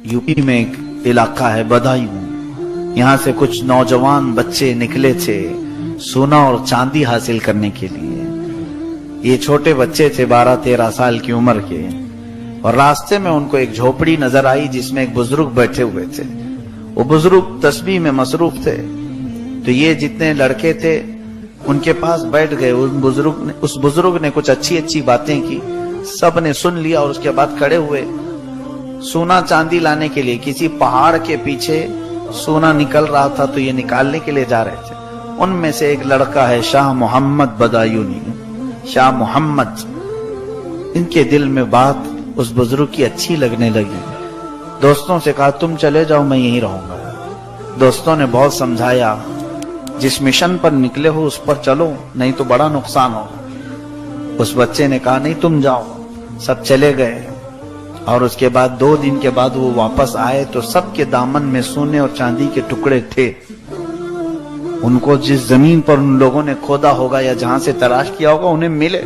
UP में एक इलाका है बदायूं, यहाँ से कुछ नौजवान बच्चे निकले थे सोना और चांदी हासिल करने के लिए। ये छोटे बच्चे थे 12-13 साल की उम्र के, और रास्ते में उनको एक झोपड़ी नजर आई जिसमें एक बुजुर्ग बैठे हुए थे। वो बुजुर्ग तस्बीह में मसरूफ थे, तो ये जितने लड़के थे उनके पास बैठ गए। उस बुजुर्ग ने कुछ अच्छी अच्छी बातें की, सब ने सुन लिया और उसके बाद खड़े हुए सोना चांदी लाने के लिए। किसी पहाड़ के पीछे सोना निकल रहा था तो ये निकालने के लिए जा रहे थे। उनमें से एक लड़का है शाह मोहम्मद बदायूनी, शाह मोहम्मद। इनके दिल में बात उस बुजुर्ग की अच्छी लगने लगी। दोस्तों से कहा तुम चले जाओ, मैं यहीं रहूंगा। दोस्तों ने बहुत समझाया, जिस मिशन पर निकले हो उस पर चलो, नहीं तो बड़ा नुकसान होगा। उस बच्चे ने कहा नहीं तुम जाओ। सब चले गए, और उसके बाद 2 दिन के बाद वो वापस आए तो सबके दामन में सोने और चांदी के टुकड़े थे। उनको जिस जमीन पर उन लोगों ने खोदा होगा या जहां से तलाश किया होगा उन्हें मिले।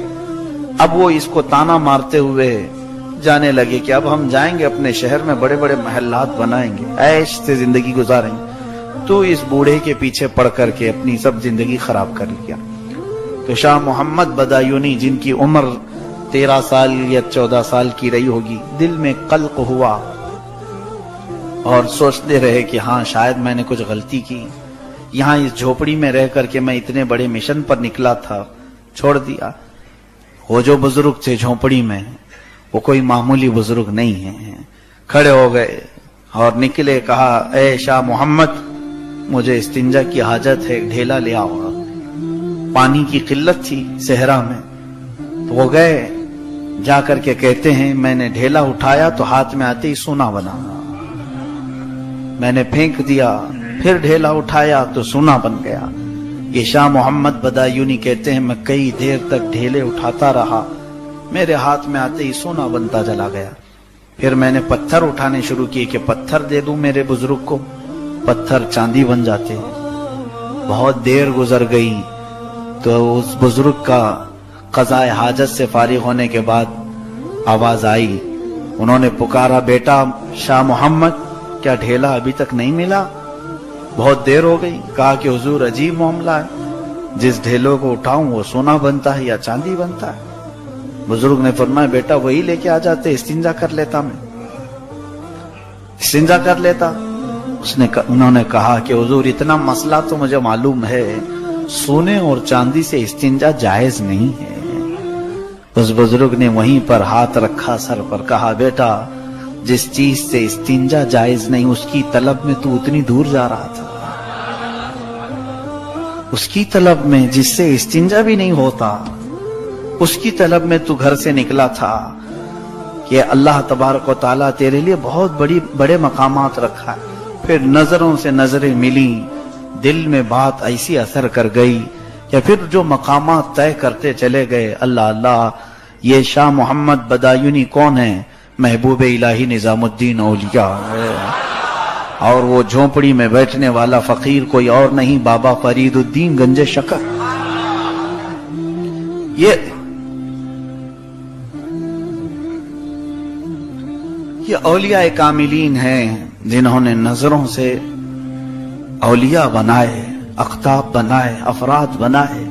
अब वो इसको ताना मारते हुए जाने लगे कि अब हम जाएंगे अपने शहर में, बड़े बड़े महल्लात बनाएंगे, ऐश से जिंदगी गुजारेंगे। तो इस बूढ़े के पीछे पड़ करके अपनी सब जिंदगी खराब कर लिया। तो शाह मोहम्मद बदायूनी, जिनकी उम्र 13 साल या 14 साल की रही होगी, दिल में कल्क हुआ और सोचते रहे कि हाँ शायद मैंने कुछ गलती की। यहाँ इस झोपड़ी में रह करके मैं इतने बड़े मिशन पर निकला था, छोड़ दिया। वो जो बुजुर्ग थे झोपड़ी में, वो कोई मामूली बुजुर्ग नहीं है। खड़े हो गए और निकले, कहा ए शाह मोहम्मद, मुझे इस्तिंजा की हाजत है, ढेला ले आओ। पानी की किल्लत थी सहरा में, तो वो गए। जा करके कहते हैं मैंने ढेला उठाया तो हाथ में आते ही सोना बना। मैंने फेंक दिया, फिर ढेला उठाया तो सोना बन गया। ये शाह मोहम्मद बदायूनी कहते हैं मैं कई देर तक ढेले उठाता रहा, मेरे हाथ में आते ही सोना बनता चला गया। फिर मैंने पत्थर उठाने शुरू किए कि पत्थर दे दूं मेरे बुजुर्ग को, पत्थर चांदी बन जाते। बहुत देर गुजर गई तो उस बुजुर्ग का क़ज़ाए हाजत से फारिग होने के बाद आवाज आई। उन्होंने पुकारा, बेटा शाह मोहम्मद, क्या ढेला अभी तक नहीं मिला? बहुत देर हो गई। कहा कि हुजूर अजीब मामला है, जिस ढेलों को उठाऊं वो सोना बनता है या चांदी बनता है। बुजुर्ग ने फरमाया बेटा वही लेके आ जाते, इस्तिंजा कर लेता, मैं इस्तिंजा कर लेता। उन्होंने कहा कि हुजूर इतना मसला तो मुझे मालूम है, सोने और चांदी से इस्तिंजा जायज नहीं है। उस बुजुर्ग ने वहीं पर हाथ रखा सर पर, कहा बेटा जिस चीज से इस्तिंजा जायज नहीं उसकी तलब में तू उतनी दूर जा रहा था। उसकी तलब में जिससे इस्तिंजा भी नहीं होता, उसकी तलब में तू घर से निकला था कि अल्लाह तबारक व तआला तेरे लिए बहुत बड़े मकामात रखा है। फिर नजरों से नजरें मिली, दिल में बात ऐसी असर कर गई कि फिर जो मकामात तय करते चले गए। अल्लाह अल्लाह, ये शाह मोहम्मद बदायूनी कौन है? महबूब इलाही निजामुद्दीन औलिया है। और वो झोपड़ी में बैठने वाला फकीर कोई और नहीं, बाबा फरीदुद्दीन गंजे शकर। ये औलिया कामिलीन हैं जिन्होंने नजरों से औलिया बनाए, अख्ताब बनाए, अफराद बनाए।